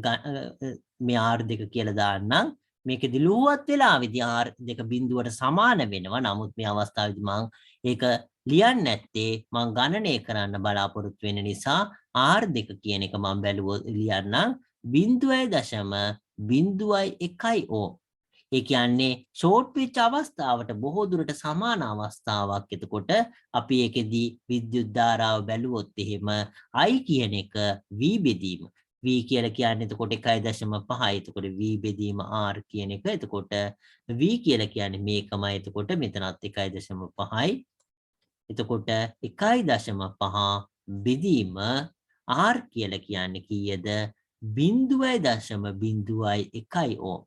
මේ r දෙක කියලා දාන්නම්. මේකෙදි ලුහුවත් වෙලාවේදී r දෙක බිඳුවට සමාන වෙනවා. නමුත් මේ අවස්ථාවේදී මම ඒක ලියන්නේ නැත්තේ මම ගණනය කරන්න බලාපොරොත්තු වෙන නිසා r දෙක කියන එක මම බැලුවොත් ලියන්නම් 0.01 ඕම්. ඒ කියන්නේ ෂෝට් වෙච්ච අවස්ථාවට බොහෝ දුරට සමාන අවස්ථාවක්. එතකොට අපි ඒකෙදී විද්‍යුත් ධාරාව බැලුවොත් එහෙම I කියන එක V බෙදීම. V කියලා කියන්නේ එතකොට 1.5යි. එතකොට V බෙදීම R කියන එක. එතකොට V කියලා කියන්නේ මේකමයි. එතකොට මෙතනත් 1.5යි. එතකොට 1.5 බෙදීම R කියලා කියන්නේ කීයද? 0.01 ඕම්.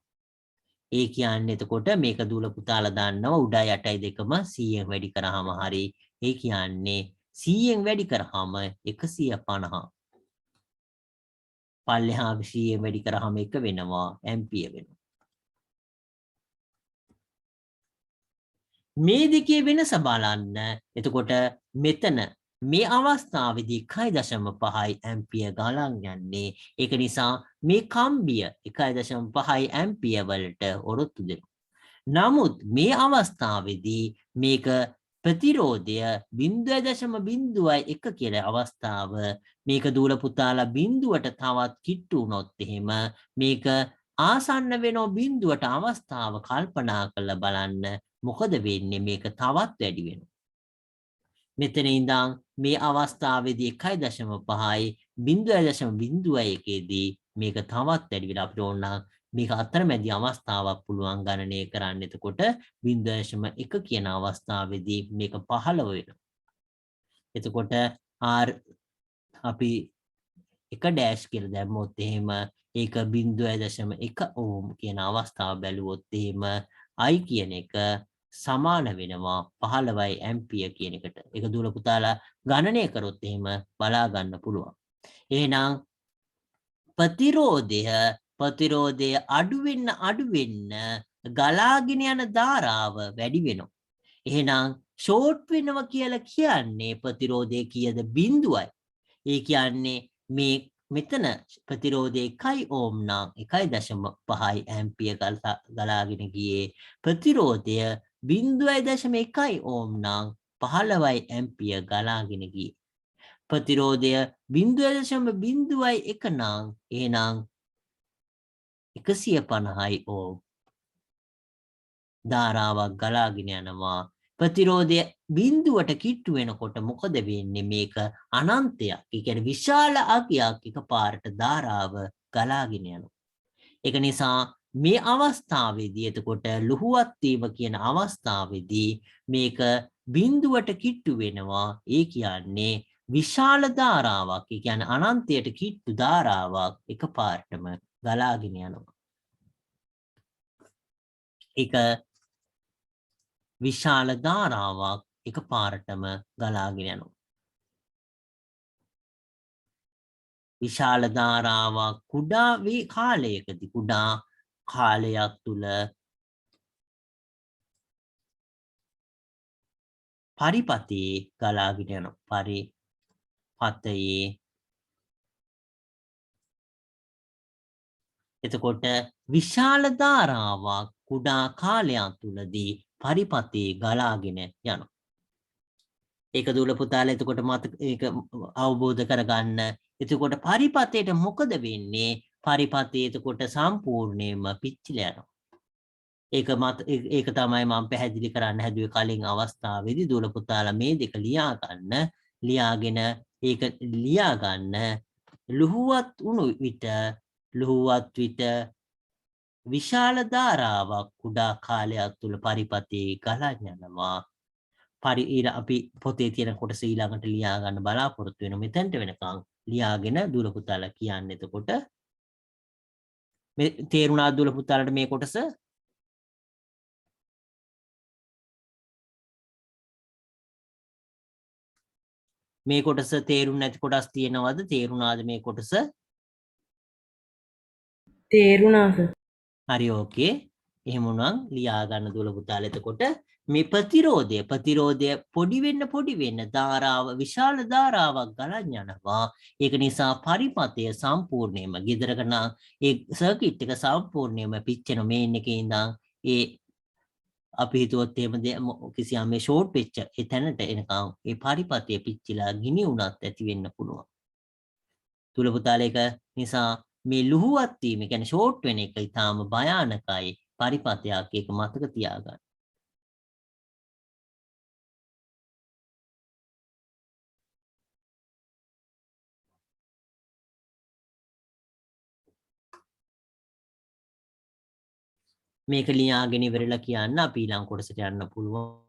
ඒ කියන්නේ එතකොට මේක දූල පුතාලා දාන්නවා උඩයි යටයි දෙකම 100න් වැඩි කරාම හරි. ඒ කියන්නේ 100න් වැඩි කරාම 150. පල්ලෙහා 100න් වැඩි කරාම 1 වෙනවා ඇම්පියර් වෙනවා. මේ දෙකේ වෙනස බලන්න. එතකොට මෙතන මේ අවස්ථාවේදී 1.5යි ඇම්පියර් ගලන් යන්නේ. ඒක නිසා මේ කම්බිය 1.5යි ඇම්පියර් වලට ඔරොත්තු දෙනවා. නමුත් මේ අවස්ථාවේදී මේක ප්‍රතිරෝධය 0.01 කියලා අවස්ථාව මේක දූල පුතාලා බිඳුවට තවත් කිට්ටු වුණොත් එහෙම මේක ආසන්න වෙනෝ බිඳුවට අවස්ථාව කල්පනා කරලා බලන්න මොකද වෙන්නේ? මේක තවත් වැඩි වෙනවා. මෙතන ඉඳන් මේ අවස්ථාවේදී 1.5යි 0.01ේදී මේක තවත් වැඩි වෙලා අපිට ඕන නම් මේක අතරමැදි අවස්ථාවක් පුළුවන් ගණනය කරන්න. එතකොට 0.1 කියන අවස්ථාවේදී මේක 15 වෙනවා. එතකොට R අපි 1 කියලා දැම්මොත් එහෙම ඒක 0.1 ඕම් කියන අවස්ථාව බැලුවොත් එහෙම I කියන එක සමාන වෙනවා 15යි ඇම්පියර් කියන එකට. ඒක දුර පුතාලා ගණනය කරොත් එහෙම බලා ගන්න පුළුවන්. එහෙනම් ප්‍රතිරෝධය අඩු වෙන්න ගලාගෙන යන ධාරාව වැඩි වෙනවා. එහෙනම් ෂෝට් වෙනවා කියලා කියන්නේ ප්‍රතිරෝධය කීයද? 0යි. ඒ කියන්නේ මේ මෙතන ප්‍රතිරෝධය 1 ඕම් නම් 1.5යි ඇම්පියර් ගලාගෙන ගියේ. ප්‍රතිරෝධය 0.1 ඕම් නම් 15යි ඇම්පියර් ගලාගෙන ගියේ. ප්‍රතිරෝධය 0.01 නම් එහෙනම් 150යි ඕම් ධාරාවක් ගලාගෙන යනවා. ප්‍රතිරෝධය බිඳුවට කිට්ටු වෙනකොට මොකද වෙන්නේ? මේක අනන්තයක්. ඒ කියන්නේ විශාල අගයක් එකපාරට ධාරාව ගලාගෙන යනවා. ඒක නිසා මේ අවස්ථාවේදී එතකොට ලුහුවත් වීම කියන අවස්ථාවේදී මේක බිඳුවට කිට්ටු වෙනවා. ඒ කියන්නේ විශාල ධාරාවක්, ඒ කියන්නේ අනන්තයට කිට්ටු ධාරාවක් එකපාරටම ගලාගෙන යනවා. ඒක විශාල ධාරාවක් එකපාරටම ගලාගෙන යනවා. විශාල ධාරාවක් කුඩා කාලයකදී කුඩා කාලයක් තුල පරිපතේ ගලාගෙන යනවා. පරිපතයේ එතකොට විශාල ධාරාවක් කුඩා කාලයක් තුලදී පරිපතේ ගලාගෙන යනවා. ඒක දුල පුතාලා එතකොට මතක ඒක අවබෝධ කරගන්න. එතකොට පරිපතේට මොකද වෙන්නේ? පරිපතේ එතකොට සම්පූර්ණයෙන්ම පිච්චිලා යනවා. ඒක තමයි මම පැහැදිලි කරන්න හැදුවේ කලින් අවස්ථාවේදී දුල පුතාලා මේ දෙක ලියාගෙන ඒක ලියා ගන්න. ලුහුවත් වුණු විට විශාල ධාරාවක් කුඩා කාලයක් තුල පරිපතේ ගලන් යනවා. අපි පොතේ තියෙන කොටස ඊළඟට ලියා ගන්න බලාපොරොත්තු වෙන මෙතෙන්ට වෙනකන් ලියාගෙන දුල පුතාලා කියන්න. එතකොට මේ තේරුණා දුල පුතාලට මේ කොටස? මේ කොටස තේරුම් නැති කොටස් තියෙනවද? තේරුණාද මේ කොටස? තේරුණා සර්. හරි ඕකේ. එහෙමනම් ලියා ගන්න දුල පුතාලා. එතකොට මේ ප්‍රතිරෝධය පොඩි වෙන්න ධාරාව විශාල ධාරාවක් ගලන් යනවා. ඒක නිසා පරිපතය සම්පූර්ණයෙන්ම ගෙදරක නම් ඒ සර්කිට් එක සම්පූර්ණයෙන්ම පිච්චෙන මේන් එකේ ඉඳන් ඒ අපි හිතුවොත් එහෙම කිසියම් මේ ෂෝට් වෙච්ච ඒ තැනට එනකම් ඒ පරිපතය පිච්චිලා ගිනි උනත් ඇති වෙන්න පුළුවන්. තුල පුතාලා ඒක නිසා මේ ලුහුවත් වීම කියන්නේ ෂෝට් වෙන එක ඊටාම භයානකයි. පරිපතයක් ඒක මතක තියාගන්න. මේක ලියාගෙන ඉවරලා කියන්න අපි ඊළඟ කොටසට යන්න පුළුවන්.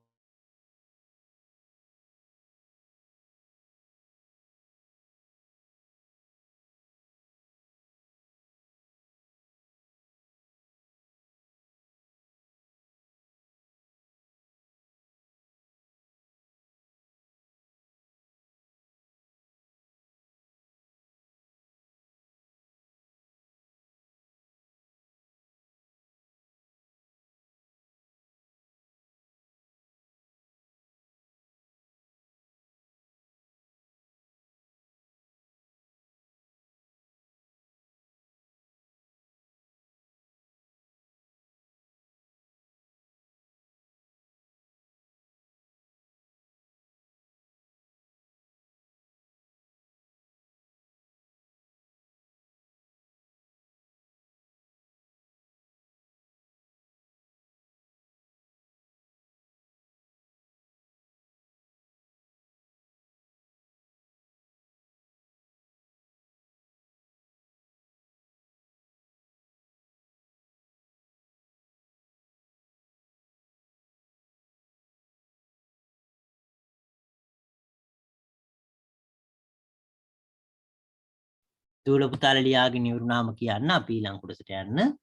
දුල පුතාලා ලියාගෙන ඉවරුනාම කියන්න අපි ඊළඟ කොටසට යන්න.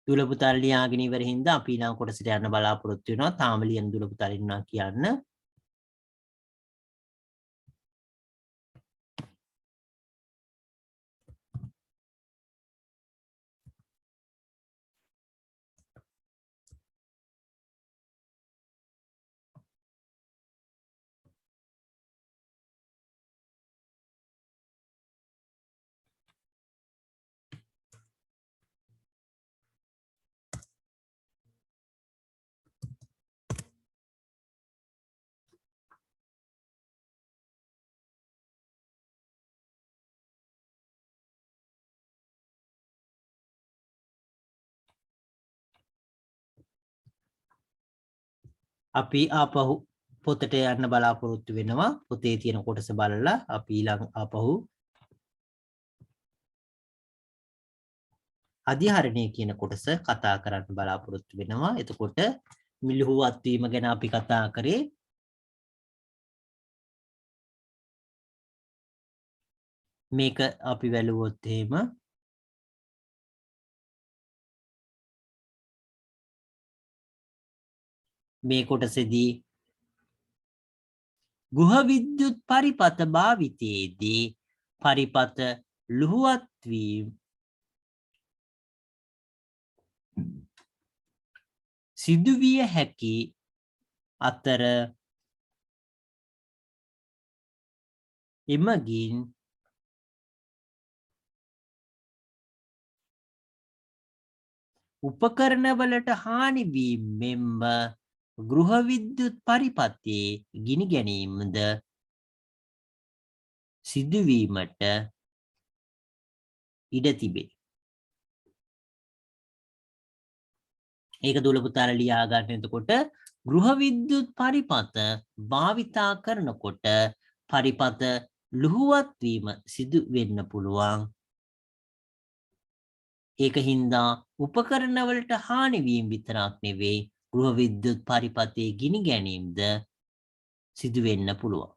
දුල පුතාලා ලියාගෙන ඉවර හින්දා අපි ඊළඟ කොටසට යන්න බලාපොරොත්තු වෙනවා. තාම ලියන දුල පුතාලා ඉන්නවා කියන්න. අපි ආපහු පොතට යන්න බලාපොරොත්තු වෙනවා. පොතේ තියෙන කොටස බලලා අපි ඊළඟ ආපහු අධිහරණය කියන කොටස කතා කරන්න බලාපොරොත්තු වෙනවා. එතකොට මිලිහුවත් වීම ගැන අපි කතා කරේ. මේක අපි වැළුවොත් එහෙම මේ කොටසේදී ගෘහ විද්‍යුත් පරිපත භාවිතයේදී පරිපත ලුහුවත් වීම සිදුවිය හැකි අතර එමගින් උපකරණවලට හානි වීම මෙන්ම ගෘහ විද්‍යුත් පරිපතේ ගිනි ගැනීමද සිදුවීමට ඉඩ තිබේ. ඒක දුල පුතාලා ලියා ගන්න. එතකොට ගෘහ විද්‍යුත් පරිපත භාවිතා කරනකොට පරිපත ලුහුවත් වීම සිදු වෙන්න පුළුවන්. ඒක හින්දා උපකරණවලට හානි වීම විතරක් නෙවෙයි ගෘහ විද්‍යුත් පරිපතේ ගිනි ගැනීමද සිදු වෙන්න පුළුවන්.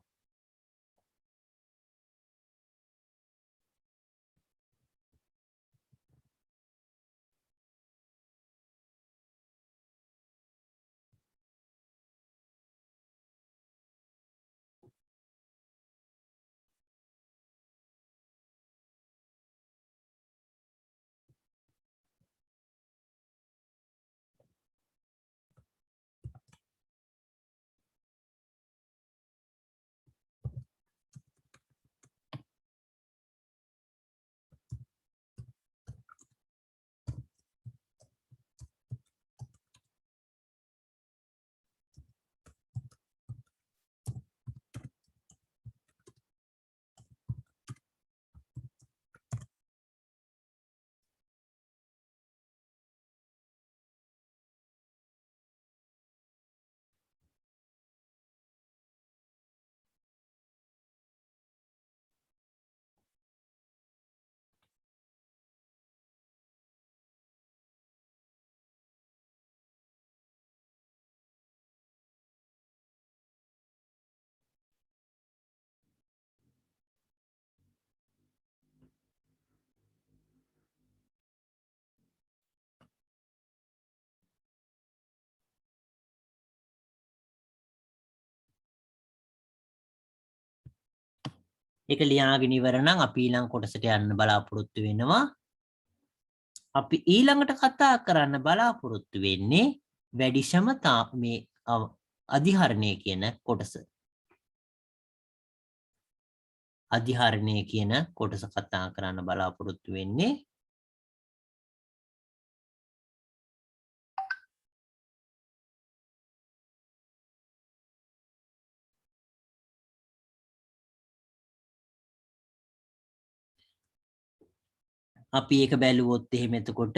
ඒක ලියාගෙන ඉවර නම් අපි ඊළඟ කොටසට යන්න බලාපොරොත්තු වෙනවා. අපි ඊළඟට කතා කරන්න බලාපොරොත්තු වෙන්නේ වැඩි ශ්‍රමතා මේ අධිහරණය කියන කොටස. අධිහරණය කියන කොටස කතා කරන්න බලාපොරොත්තු වෙන්නේ. අපි ඒක බැලුවොත් එහෙම එතකොට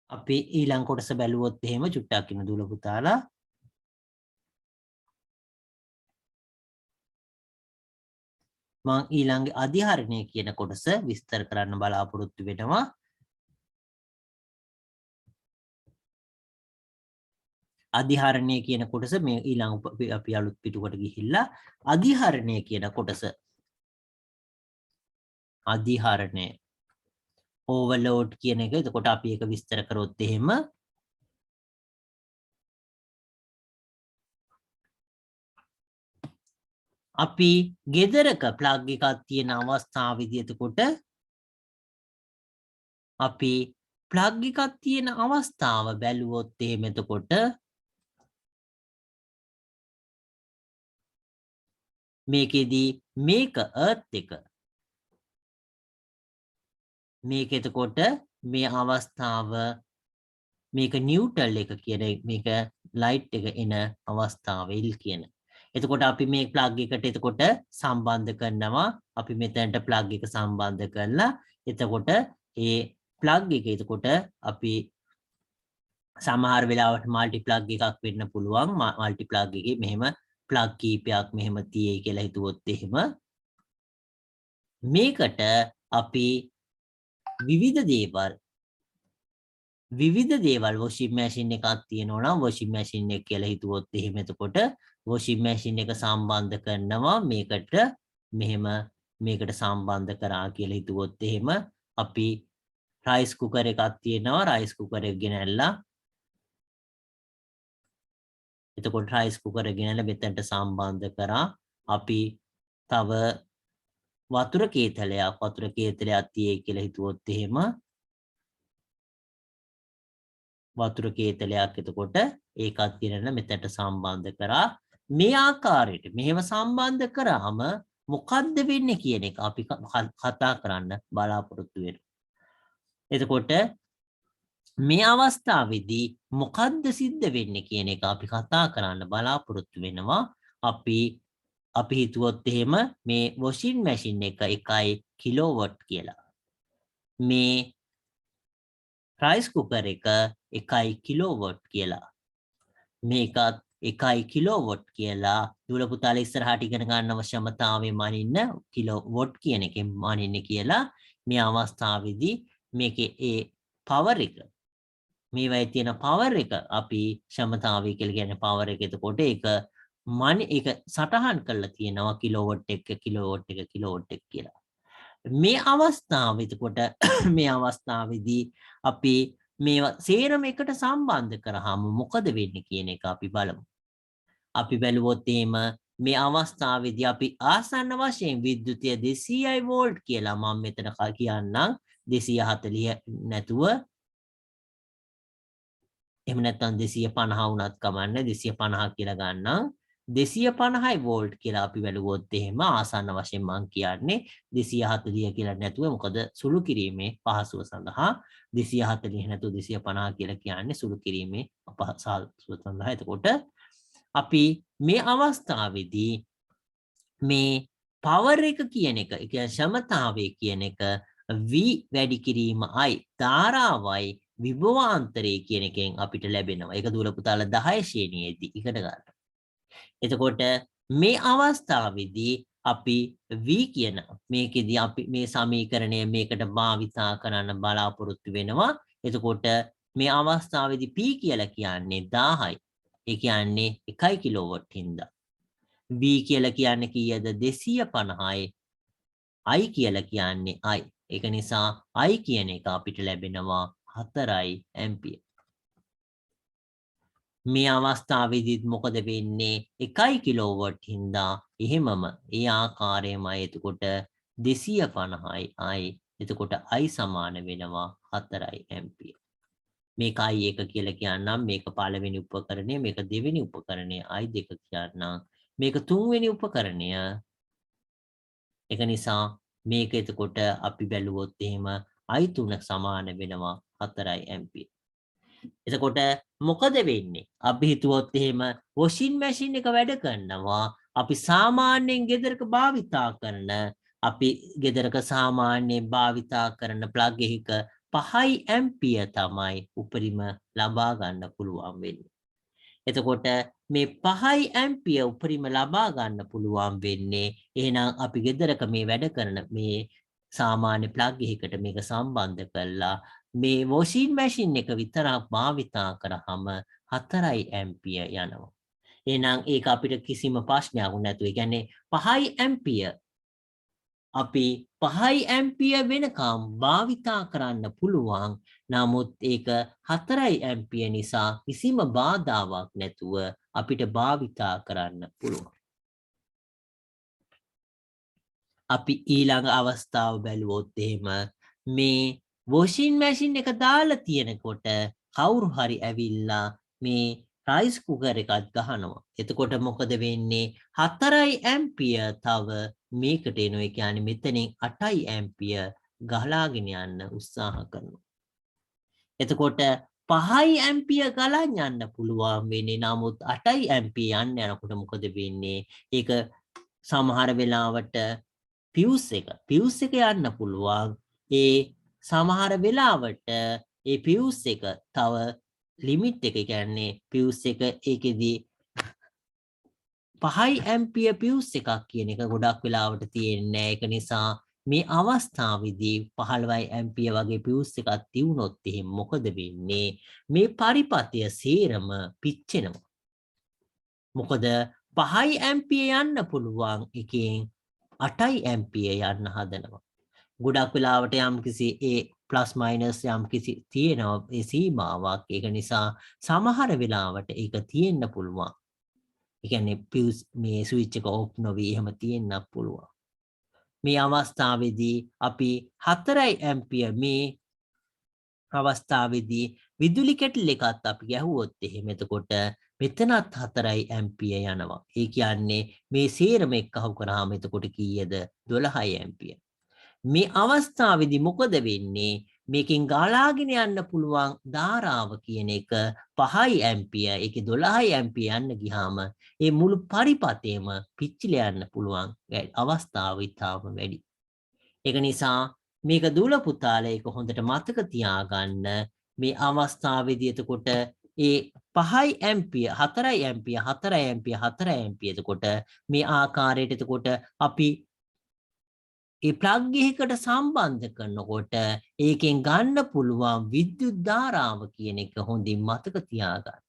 අපි ඊළඟ කොටස බැලුවොත් එහෙම චුට්ටක් ඉන්න දුල පුතාලා මම ඊළඟ අධිහරණය කියන කොටස විස්තර කරන්න බලාපොරොත්තු වෙනවා. අධිහරණය කියන කොටස මේ ඊළඟ අපි අලුත් පිටුකට ගිහිල්ලා අධිහරණය කියන කොටස අධිහරණය ඕවර්ලෝඩ් කියන එක. එතකොට අපි ඒක විස්තර කරොත් එහෙම අපි ගෙදරක ප්ලග් එකක් තියෙන අවස්ථාවේදී එතකොට අපි ප්ලග් එකක් තියෙන අවස්ථාව බැලුවොත් එහෙම එතකොට මේකෙදී මේක අර්ත් එක මේක එතකොට මේ අවස්ථාව මේක නිව්ටල් එක කියන මේක ලයිට් එක එන අවස්ථාව එල් කියන. එතකොට අපි මේ ප්ලග් එකට එතකොට සම්බන්ධ කරනවා. අපි මෙතනට ප්ලග් එක සම්බන්ධ කරලා එතකොට ඒ ප්ලග් එක එතකොට අපි සමහර වෙලාවට මල්ටි ප්ලග් එකක් වෙන්න පුළුවන්. මල්ටි ප්ලග් එකේ මෙහෙම ප්ලග් කීපයක් මෙහෙම තියෙයි කියලා හිතුවොත් එහෙම මේකට අපි විවිධ දේවල් වොෂින් මැෂින් එකක් තියෙනවා නම් වොෂින් මැෂින් එක කියලා හිතුවොත් එහෙම එතකොට වොෂින් මැෂින් එක සම්බන්ධ කරනවා මේකට මෙහෙම මේකට සම්බන්ධ කරා කියලා හිතුවොත් එහෙම අපි රයිස් කුකර් එකක් තියෙනවා රයිස් කුකර් එක ගෙනල්ලා එතකොට රයිස් කුකර් එක ගෙනල්ලා මෙතනට සම්බන්ධ කරා අපි තව වතුර කේතලයක් තියෙයි කියලා හිතුවොත් එහෙම වතුර කේතලයක් එතකොට ඒකත් ගෙනල්ලා මෙතනට සම්බන්ධ කරා මේ ආකාරයට මෙහෙම සම්බන්ධ කරාම මොකද්ද වෙන්නේ කියන එක අපි කතා කරන්න බලාපොරොත්තු වෙනවා. එතකොට මේ අවස්ථාවේදී මොකද්ද සිද්ධ වෙන්නේ කියන එක අපි කතා කරන්න බලාපොරොත්තු වෙනවා. අපි හිතුවොත් එහෙම මේ වොෂින් මැෂින් එක 1 කිලෝවොට් කියලා. මේ රයිස් කුකර් එක 1 කිලෝවොට් කියලා. මේකත් 1 කිලෝවොට් කියලා දුර පුතාලා ඉස්සරහට ඉගෙන ගන්නව ක්ෂමතාවය මනින්න කිලෝවොට් කියන එකෙන් මනින්න කියලා මේ අවස්ථාවේදී මේකේ ඒ පවර් එක මේවයි තියෙන පවර් එක අපි ක්ෂමතාවය කියලා කියන්නේ පවර් එක. එතකොට ඒක සටහන් කරලා තියෙනවා කිලෝවොට් එක කියලා. මේ අවස්ථාව එතකොට මේ අවස්ථාවේදී අපි මේවා සේරම එකට සම්බන්ධ කරාම මොකද වෙන්නේ කියන එක අපි බලමු. අපි බැලුවොත් එහෙම මේ අවස්ථාවේදී අපි ආසන්න වශයෙන් විද්‍යුතය 200 වෝල්ට් කියලා මම මෙතන කියන්නම් 240 නැතුව එහෙම නැත්නම් 250 වුණත් කමන්නේ 250 කියලා ගන්නම් 250යි වෝල්ට් කියලා අපි බැලුවොත් එහෙම ආසන්න වශයෙන් මම කියන්නේ 240 කියලා නැතුව මොකද සුළු කිරීමේ පහසුව සඳහා 240 නැතුව 250 කියලා කියන්නේ සුළු කිරීමේ පහසුව සඳහා. එතකොට අපි මේ අවස්ථාවේදී මේ පවර් එක කියන එක ඒ කියන්නේ ක්ෂමතාවය කියන එක V වැඩි කිරීම I ධාරාවයි විභවාන්තරය කියන එකෙන් අපිට ලැබෙනවා. ඒක දුර පුතාලා 10 ශ්‍රේණියේදී ඉගෙන ගන්න. එතකොට මේ අවස්ථාවේදී අපි V කියන මේකෙදී අපි මේ සමීකරණය මේකට භාවිතා කරන්න බලාපොරොත්තු වෙනවා. එතකොට මේ අවස්ථාවේදී P කියලා කියන්නේ 1000යි. ඒ කියන්නේ 1 කිලෝවොට් හින්දා. V කියලා කියන්නේ කීයද 250යි. I කියලා කියන්නේ I. ඒක නිසා I කියන එක අපිට ලැබෙනවා 4 ඇම්පියර්. මේ අවස්ථාවේදීත් මොකද වෙන්නේ 1 කිලෝවොට් හින්දා එහෙමම ඒ ආකාරයමයි. එතකොට 250යි I. එතකොට I සමාන වෙනවා 4 ඇම්පියර්. මේක I1 කියලා කියන්නම් මේක පළවෙනි උපකරණය මේක දෙවෙනි උපකරණය I2 කියන්නම් මේක තුන්වෙනි උපකරණය. ඒක නිසා මේක එතකොට අපි බැලුවොත් එහෙම I3 සමාන වෙනවා 4 ඇම්පියර්. එතකොට මොකද වෙන්නේ? අපි හිතුවොත් එහෙම වොෂින් මැෂින් එක වැඩ කරනවා. අපි සාමාන්‍යයෙන් ගෙදරක භාවිතා කරන ප්ලග් එකක 5 ඇම්පියර් තමයි උපරිම ලබා ගන්න පුළුවන් වෙන්නේ. එතකොට මේ 5 ඇම්පියර් උපරිම ලබා ගන්න පුළුවන් වෙන්නේ එහෙනම් අපි ගෙදරක මේ වැඩ කරන මේ සාමාන්‍ය ප්ලග් එකකට මේක සම්බන්ධ කරලා මේ වොෂින් මැෂින් එක විතරක් භාවිතා කරාම 4 ඇම්පියර් යනවා. එහෙනම් ඒක අපිට කිසිම ප්‍රශ්නයක් නැතුව ඒ කියන්නේ 5 ඇම්පියර් අපි 5 ඇම්පියර් වෙනකම් භාවිතා කරන්න පුළුවන්. නමුත් ඒක 4 ඇම්පියර් නිසා කිසිම බාධාවක් නැතුව අපිට භාවිතා කරන්න පුළුවන්. අපි ඊළඟ අවස්ථාව බැලුවොත් එහෙම මේ වොෂින් මැෂින් එක දාලා තියෙනකොට කවුරු හරි ඇවිල්ලා මේ රයිස් කුකර් එකත් ගහනවා. එතකොට මොකද වෙන්නේ? 4 ඇම්පියර් තව මේකට එනවා. ඒ කියන්නේ මෙතනින් 8 ඇම්පියර් ගහලාගෙන යන්න උත්සාහ කරනවා. එතකොට 5 ඇම්පියර් ගලන් යන්න පුළුවන් වෙන්නේ. නමුත් 8 ඇම්පියර් යන්න යනකොට මොකද වෙන්නේ? ඒක සමහර වෙලාවට පියුස් එක යන්න පුළුවන්. ඒ සමහර වෙලාවට ඒ පියුස් එක තව ලිමිට් එක කියන්නේ පියුස් එක ඒකෙදී 5 ඇම්පියර් පියුස් එකක් කියන එක ගොඩක් වෙලාවට තියෙන්නේ. ඒක නිසා මේ අවස්ථාවේදී 15 ඇම්පියර් වගේ පියුස් එකක් තියුණොත් එහෙනම් මොකද වෙන්නේ? මේ පරිපථය සේරම පිච්චෙනවා. මොකද 5 ඇම්පියර් යන්න පුළුවන් එකෙන් 8 ඇම්පියර් යන්න හදනවා. ගොඩක් වෙලාවට යම්කිසි ඒ ප්ලස් මයිනස් යම්කිසි තියෙනවා ඒ සීමාවක්. ඒක නිසා සමහර වෙලාවට ඒක තියෙන්න පුළුවන්. ඒ කියන්නේ පියුස් මේ ස්විච් එක ඔෆ් නොවි එහෙම තියෙන්න පුළුවන්. මේ අවස්ථාවේදී අපි 4 ඇම්පියර් මේ අවස්ථාවේදී විදුලි කැටල් එකත් අපි ගැහුවොත් එහෙම එතකොට මෙතනත් 4 ඇම්පියර් යනවා. ඒ කියන්නේ මේ සේරම එක්කහුව කරාම එතකොට කීයද? 12 ඇම්පියර්. මේ අවස්ථාවේදී මොකද වෙන්නේ? මේකෙන් ගලාගෙන යන්න පුළුවන් ධාරාව කියන එක 5 ඇම්පියර්. ඒකේ 12 ඇම්පියර් යන්න ගියාම ඒ මුළු පරිපථයම පිච්චිලා යන්න පුළුවන් අවස්ථාව ඉතාම වැඩි. ඒක නිසා මේක දුල පුතාලා ඒක හොඳට මතක තියාගන්න. මේ අවස්ථාවේදී එතකොට ඒ 5 ඇම්පියර් 4 ඇම්පියර් 4 ඇම්පියර් 4 ඇම්පියර් එතකොට මේ ආකාරයට එතකොට අපි ඒ ප්ලග් එකකට සම්බන්ධ කරනකොට ඒකෙන් ගන්න පුළුවන් විද්‍යුත් ධාරාව කියන එක හොඳින් මතක තියාගන්න.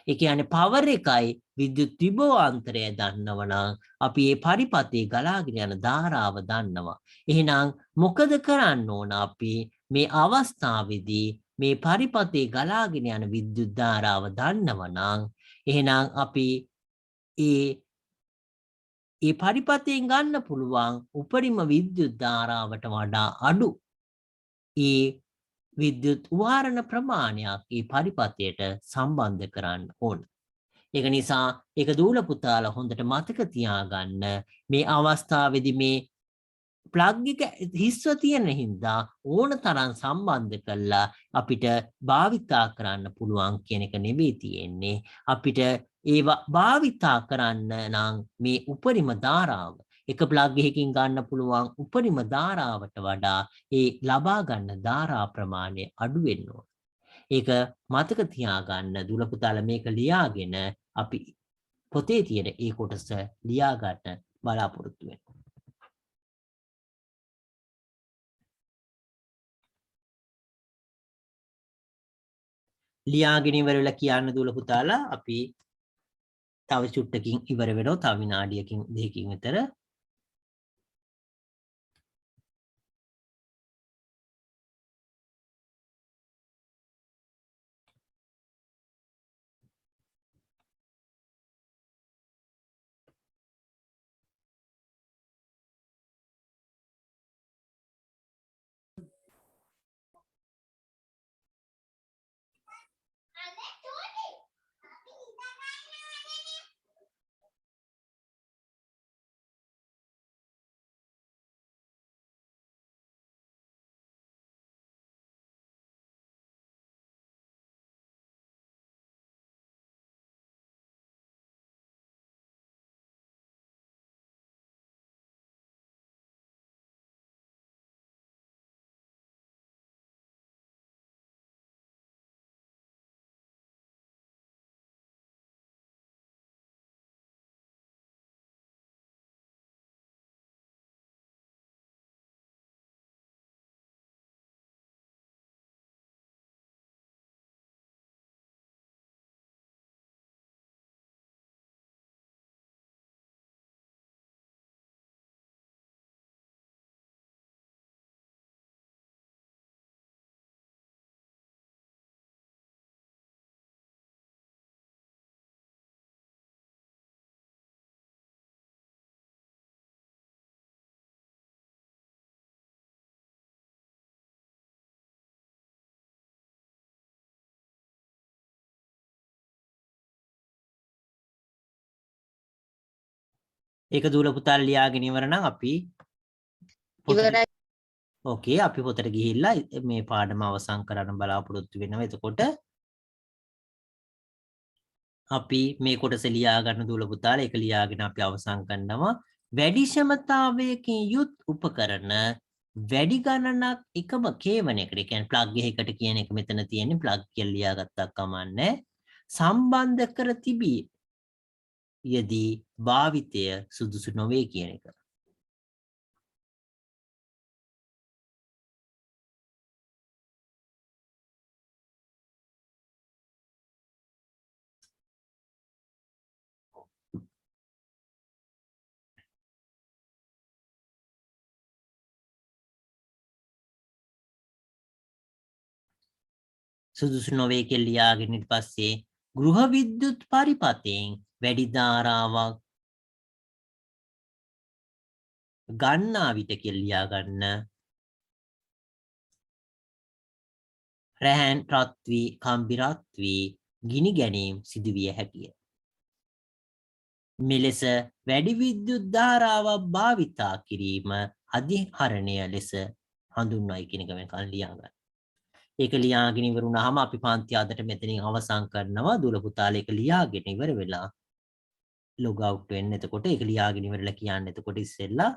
ඒ කියන්නේ පවර් එකයි විද්‍යුත් විභවාන්තරය දන්නවනම් අපි මේ පරිපථයේ ගලාගෙන යන ධාරාව දන්නවා. එහෙනම් මොකද කරන්න ඕන අපි මේ අවස්ථාවේදී මේ පරිපථයේ ගලාගෙන යන විද්‍යුත් ධාරාව දන්නවනම් එහෙනම් අපි ඒ පරිපථයෙන් ගන්න පුළුවන් උපරිම විද්‍යුත් ධාරාවට වඩා අඩු ඒ විද්‍යුත් වාරණ ප්‍රමාණයක් ඒ පරිපථයට සම්බන්ධ කරන්න ඕන. ඒක නිසා ඒක දූල පුතාලා හොඳට මතක තියාගන්න. මේ අවස්ථාවේදී මේ ප්ලග් එක හිස්ව තියෙන හින්දා ඕන තරම් සම්බන්ධ කළා අපිට භාවිතා කරන්න පුළුවන් කියන එක නෙවෙයි තියෙන්නේ. අපිට ඒවා භාවිතා කරන්න නම් මේ උපරිම ධාරාව එක ප්ලග් එකකින් ගන්න පුළුවන් උපරිම ධාරාවට වඩා ඒ ලබා ගන්න ධාරා ප්‍රමාණය අඩු වෙන්න ඕන. ඒක මතක තියාගන්න දුල පුතාලා මේක ලියාගෙන අපි පොතේ තියෙන ඒ කොටස ලියා ගන්න බලාපොරොත්තු වෙන්න. ලියාගෙන ඉවර වෙලා කියන්න දුල පුතාලා අපි තව චුට්ටකින් ඉවර වෙනවා. තව විනාඩියකින් දෙකකින් විතර. ඒක දූල පුතාලා ලියාගෙන ඉවර නම් අපි පොතට ඉවරයි. ඕකේ අපි පොතට ගිහිල්ලා මේ පාඩම අවසන් කරන්න බලාපොරොත්තු වෙනවා. එතකොට අපි මේ කොටස ලියා ගන්න දූල පුතාලා ඒක ලියාගෙන අපි අවසන් කරනවා. වැඩි ක්ෂමතාවයකින් යුත් උපකරණ වැඩි ගණනක් එකම කේවණයකට. ඒ කියන්නේ ප්ලග් එකකට කියන එක මෙතන තියෙන්නේ ප්ලග් කියලා ලියාගත්තා කමන්නේ. සම්බන්ධ කර තිබී යදී භාවිතය සුදුසු නොවේ කියන එක. සුදුසු නොවේ කියලා ලියාගෙන ඊට පස්සේ ගෘහ විද්‍යුත් පරිපතයෙන් වැඩි ධාරාවක් ගන්නා විට කියලා ලියා ගන්න. රැහන් රත් වී කම්බි රත් වී ගිනි ගැනීම සිදුවිය හැකිය. මෙලෙස වැඩි විද්‍යුත් ධාරාවක් භාවිතා කිරීම අධිහරණය ලෙස හඳුන්වයි කියන එක මම කලින් ලියා ගන්න. ඒක ලියාගෙන ඉවර වුණාම අපි පන්ති අදට මෙතනින් අවසන් කරනවා. දුල පුතාලා ඒක ලියාගෙන ඉවර වෙලා ලොග් අවුට් වෙන්න. එතකොට ඒක ලියාගෙන ඉවරලා කියන්නේ එතකොට ඉස්සෙල්ලා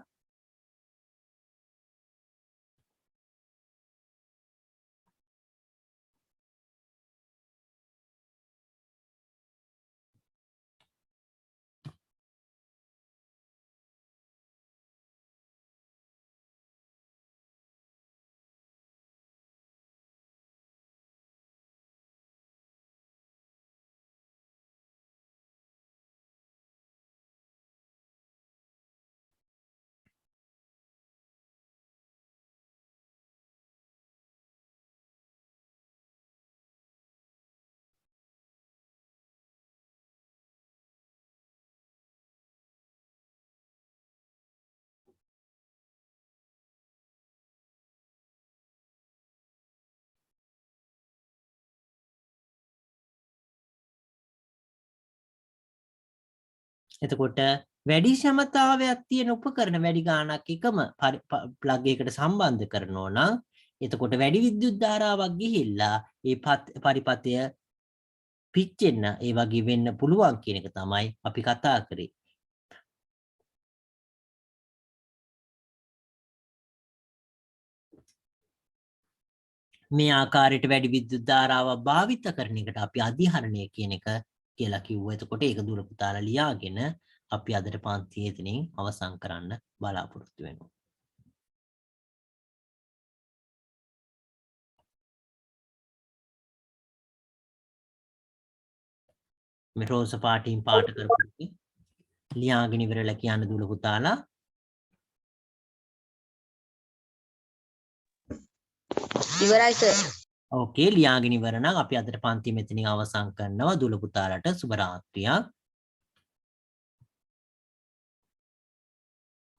එතකොට වැඩි ක්ෂමතාවයක් තියෙන උපකරණ වැඩි ගාණක් එකම ප්ලග් එකකට සම්බන්ධ කරනවා නම් එතකොට වැඩි විද්‍යුත් ධාරාවක් ගිහිල්ලා ඒ පරිපතය පිච්චෙන්න ඒ වගේ වෙන්න පුළුවන් කියන එක තමයි අපි කතා කරේ. මේ ආකාරයට වැඩි විද්‍යුත් ධාරාවක් භාවිත කරන එකට අපි අධිහරණය කියන එක කියලා කිව්වා. එතකොට ඒක දුර පුතාලා ලියාගෙන අපි අදට පන්තියේ එතනින් අවසන් කරන්න බලාපොරොත්තු වෙනවා. මේ රෝස පාටින් පාට කරපු ලියාගෙන ඉවරලා කියන්න දුර පුතාලා ඉවරයි සර්. ඕකේ ලියාගෙන ඉවර නම් අපි අදට පන්ති මෙතනින් අවසන් කරනවා. දුල පුතාලට සුබ රාත්‍රියක්.